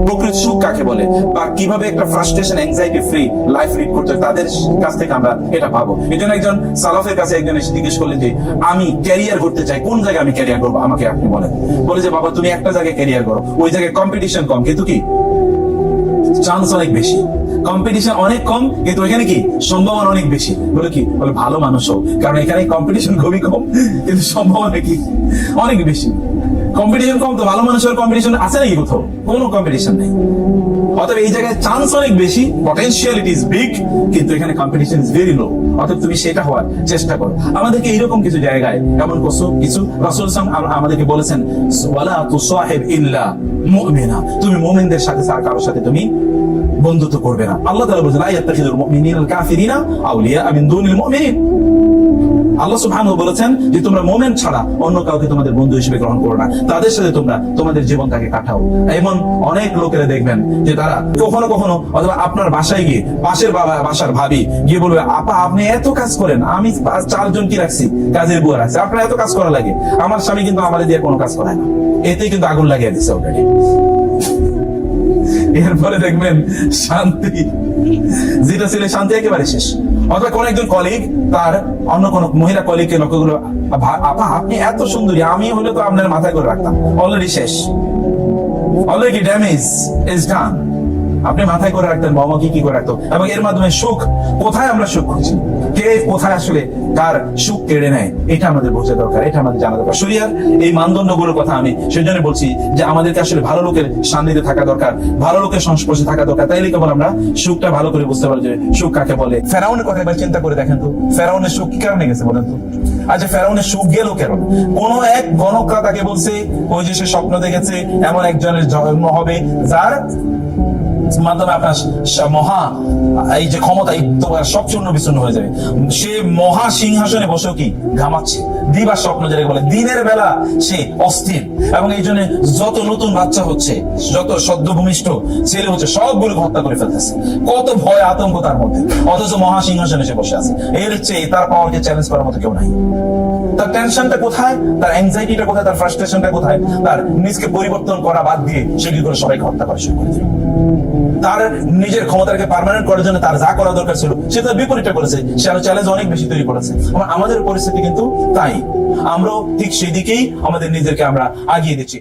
প্রকৃত সুখ কাকে বলে বা কিভাবে একটা frustration anxiety free life lead করতে হয়, তাদের কাছ থেকে আমরা এটা পাবো। এই জন্য একজন সালাফের কাছে একজন এসে জিজ্ঞেস করলেন যে আমি ক্যারিয়ার করতে চাই, কোন জায়গায় আমি ক্যারিয়ার করবো, আমাকে আপনি বলেন। বলে যে বাবা তুমি একটা জায়গায় ক্যারিয়ার করো, ওই জায়গায় কম্পিটিশন কম কিন্তু কি চান্স অনেক বেশি। কম্পিটিশন অনেক কম কিন্তু এখানে কি সম্ভাবনা অনেক বেশি। বলে কি বলে ভালো মানুষ হোক, কারণ এখানে কম্পিটিশন খুবই কম কিন্তু সম্ভাবনা কি অনেক বেশি। কম্পিটিশন কম তো ভালো মানুষের কম্পিটিশন আছে নাকি কোথাও? কোনো কম্পিটিশন নেই। অতএব এই জায়গায় চান্স অনেক বেশি, পটেনশিয়ালিটি ইজ বিগ, কিন্তু এখানে কম্পিটিশন ইজ ভেরি লো। অতএব তুমি সেটা হওয়ার চেষ্টা করো। আমাদেরকে এইরকম কিছু জায়গায় এমন কিছু রাসূল আমাদেরকে বলেছেন ওয়ালা তুসাহিব ইল্লা মুমিনা, তুমি মুমিনদের সাথে ছাড়া কারোর সাথে তুমি বন্ধুত্ব করবে না। আল্লাহ তাআলা বলেছেন লা ইয়াত্তাখিযুল মুমিনুনা আল কাফিরিনা আউলিয়া মিন দুনিল মুমিনিন। আল্লাহ সুবহানাহু বলেছেন যে তোমরা মুমিন ছাড়া অন্য কাউকে তোমাদের বন্ধু হিসেবে গ্রহণ করো না, তাদের সাথে তোমরা তোমাদের জীবনটাকে কাটাও। এমন অনেক লোকেরা দেখবেন যে তারা কখনো কখনো অথবা আপনার বাসায় গিয়ে পাশের বাসার ভাবি গিয়ে বলবে আপা আপনি এত কাজ করেন, আমি 4 জন কি রাখছি কাজের বুয়া রাখছি, আপনার এত কাজ করা লাগে, আমার স্বামী কিন্তু আমাদের দিয়ে কোনো কাজ করায় না। এতেই কিন্তু আগুন লাগিয়ে দিচ্ছে অলরেডি। এরপরে দেখবেন শান্তি, যেটা ছিল শান্তি একেবারে শেষ। অথবা কোন একজন কলিগ তার অন্য কোন মহিলা কলিগকে লক্ষ্য করলো আপা আপনি এত সুন্দরী, আমি হলে তো আপনার মাথায় করে রাখতাম। অলরেডি শেষ, অলরেডি ড্যামেজ ইজ ডান। আপনি মাথায় করে রাখতেন, বাবা কি করে রাখতো। এবং এর মাধ্যমে সুখ কোথায় আমরা সুখ খুঁজি, কে কোথায় আসলে কার সুখ কেড়ে নেয়, এটা আমাদের বোঝা দরকার, এটা আমাদের জানা দরকার। শরিয়ার এই মানদণ্ডগুলোর কথা আমি সেজন্য বলছি যে আমাদেরকে আসলে ভালো লোকের সান্নিধ্যে থাকা দরকার, ভালো লোকের সংস্পর্শে থাকা দরকার। তাইলে কেবল আমরা সুখটা ভালো করে বুঝতে পারবো যে সুখ কাকে বলে। ফেরাউনের কথা এবার চিন্তা করে দেখেন তো, ফেরাউনের সুখ কি কারণে গেছে বলেন তো? আচ্ছা ফেরাউনের সুখ গেল কেন? কোন এক গণকরা তাকে বলছে ওই যে সে স্বপ্ন দেখেছে এমন একজনের জন্ম হবে যার মাধ্যমে আপনার মহা এই যে ক্ষমতা তোমার সব চূর্ণ বিচূর্ণ হয়ে যাবে। সে মহা সিংহাসনে বসেও কি ঘামাচ্ছে, দিবার স্বপ্ন যেটাকে বলে, দিনের বেলা সে অস্থির। এবং এই জন্য যত নতুন বাচ্চা হচ্ছে, যত সদ্য ভূমিষ্ঠ ছেলে হচ্ছে, সবগুলো হত্যা করে ফেলতেছে। কত ভয় আতঙ্ক তার মধ্যে, অথচ মহা সিংহাসনে সে বসে আছে। এর চেয়ে তার পাওয়ারকে চ্যালেঞ্জ করার মতো কেউ নাই। তার টেনশনটা কোথায়, তার অ্যাংজাইটিটা কোথায়, তার ফ্রাস্ট্রেশনটা কোথায়? তার নিজকে পরিবর্তন করা বাদ দিয়ে সে কি করে সবাইকে হত্যা করা শুরু করে দিল। তার নিজের ক্ষমতাকে পার্মানেন্ট করার জন্য তার যা করা দরকার ছিল সে তার বিপরীতটা করেছে, সে আরো চ্যালেঞ্জ অনেক বেশি তৈরি করেছে। আমাদের পরিস্থিতি কিন্তু তাই, আমরাও ঠিক সেই দিকেই আমাদের নিজেদেরকে আমরা আগিয়ে দিচ্ছি।